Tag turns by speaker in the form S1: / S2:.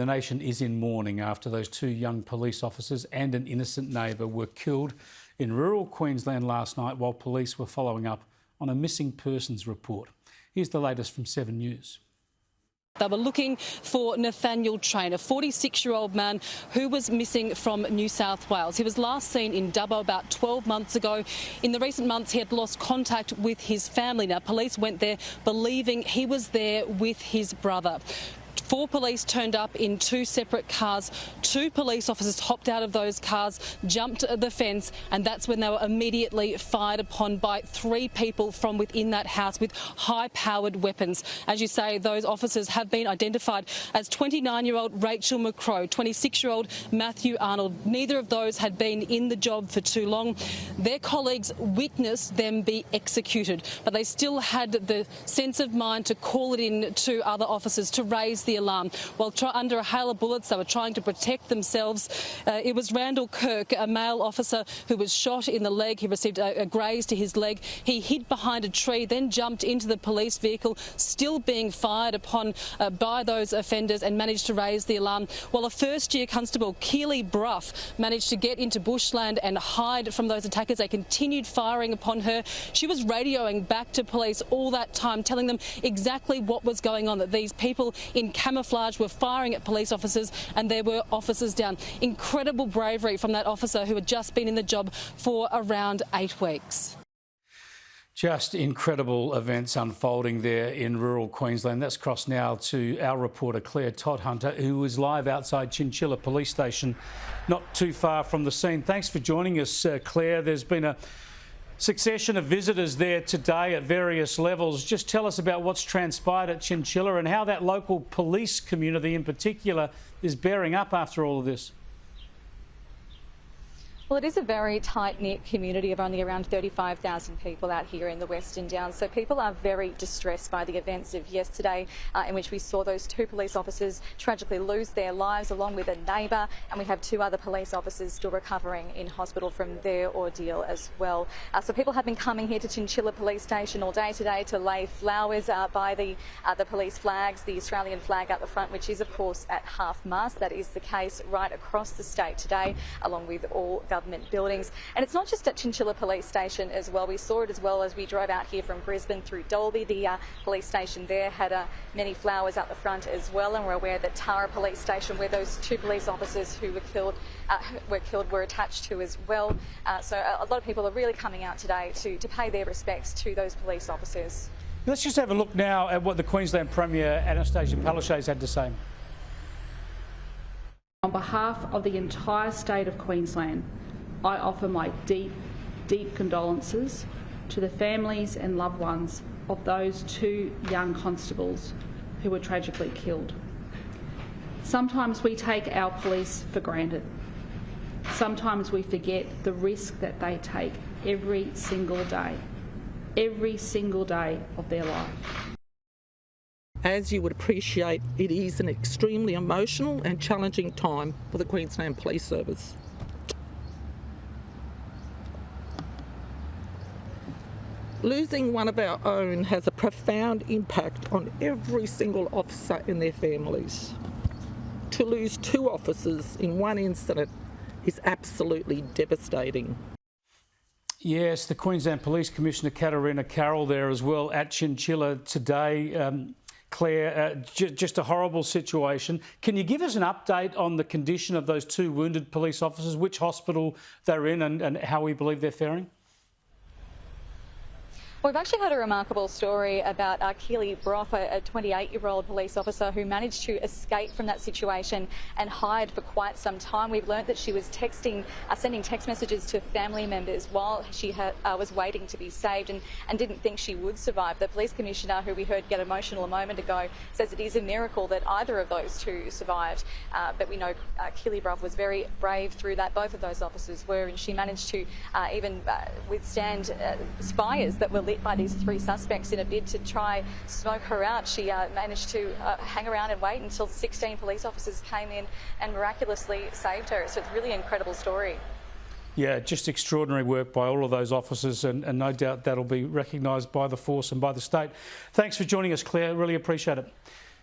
S1: The nation is in mourning after those two young police officers and an innocent neighbour were killed in rural Queensland last night while police were following up on a missing persons report. Here's the latest from 7 News.
S2: They were looking for Nathaniel Train, a 46-year-old man who was missing from New South Wales. He was last seen in Dubbo about 12 months ago. In the recent months, he had lost contact with his family. Now, police went there believing he was there with his brother. 4 police turned up in 2 separate cars. 2 police officers hopped out of those cars, jumped the fence, and that's when they were immediately fired upon by 3 people from within that house with high-powered weapons. As you say, those officers have been identified as 29-year-old Rachel McCrow, 26-year-old Matthew Arnold. Neither of those had been in the job for too long. Their colleagues witnessed them be executed, but they still had the sense of mind to call it in to other officers to raise the alarm. While under a hail of bullets, they were trying to protect themselves. It was Randall Kirk, a male officer, who was shot in the leg. He received a graze to his leg. He hid behind a tree, then jumped into the police vehicle, still being fired upon by those offenders, and managed to raise the alarm. While a first-year constable, Keely Brough, managed to get into bushland and hide from those attackers, they continued firing upon her. She was radioing back to police all that time, telling them exactly what was going on, that these people in camouflage were firing at police officers and there were officers down. Incredible bravery from that officer who had just been in the job for around 8 weeks.
S1: Just incredible events unfolding there in rural Queensland. Let's cross now to our reporter Clare Todhunter, who is live outside Chinchilla Police Station, not too far from the scene. Thanks for joining us, Clare. There's been a succession of visitors there today at various levels. Just tell us about what's transpired at Chinchilla and how that local police community in particular is bearing up after all of this.
S3: Well, it is a very tight-knit community of only around 35,000 people out here in the Western Downs. So people are very distressed by the events of yesterday, in which we saw those 2 police officers tragically lose their lives along with a neighbour, and we have 2 other police officers still recovering in hospital from their ordeal as well. So people have been coming here to Chinchilla Police Station all day today to lay flowers by the police flags, the Australian flag out the front, which is of course at half-mast. That is the case right across the state today, along with all government buildings. And it's not just at Chinchilla Police Station as well. We saw it as well as we drove out here from Brisbane through Dalby. The police station there had many flowers out the front as well, and we're aware that Tara Police Station, where those 2 police officers who were killed were attached to as well. So a lot of people are really coming out today to pay their respects to those police officers.
S1: Let's just have a look now at what the Queensland Premier Anastasia Palaszczuk had to say.
S4: On behalf of the entire state of Queensland, I offer my deep, deep condolences to the families and loved ones of those 2 young constables who were tragically killed. Sometimes we take our police for granted. Sometimes we forget the risk that they take every single day of their life.
S5: As you would appreciate, it is an extremely emotional and challenging time for the Queensland Police Service. Losing one of our own has a profound impact on every single officer and their families. To lose 2 officers in one incident is absolutely devastating.
S1: Yes, the Queensland Police Commissioner Katarina Carroll there as well at Chinchilla today. Claire, just a horrible situation. Can you give us an update on the condition of those 2 wounded police officers, which hospital they're in and how we believe they're faring?
S3: We've actually heard a remarkable story about Keely Brough, a 28-year-old police officer who managed to escape from that situation and hide for quite some time. We've learnt that she was sending text messages to family members while she was waiting to be saved and didn't think she would survive. The police commissioner, who we heard get emotional a moment ago, says it is a miracle that either of those 2 survived. But we know Keely Brough was very brave through that. Both of those officers were, and she managed to even withstand fires that were lit by these 3 suspects in a bid to try smoke her out. She managed to hang around and wait until 16 police officers came in and miraculously saved her. So it's a really incredible story.
S1: Yeah, just extraordinary work by all of those officers, and no doubt that'll be recognised by the force and by the state. Thanks for joining us, Claire. Really appreciate it.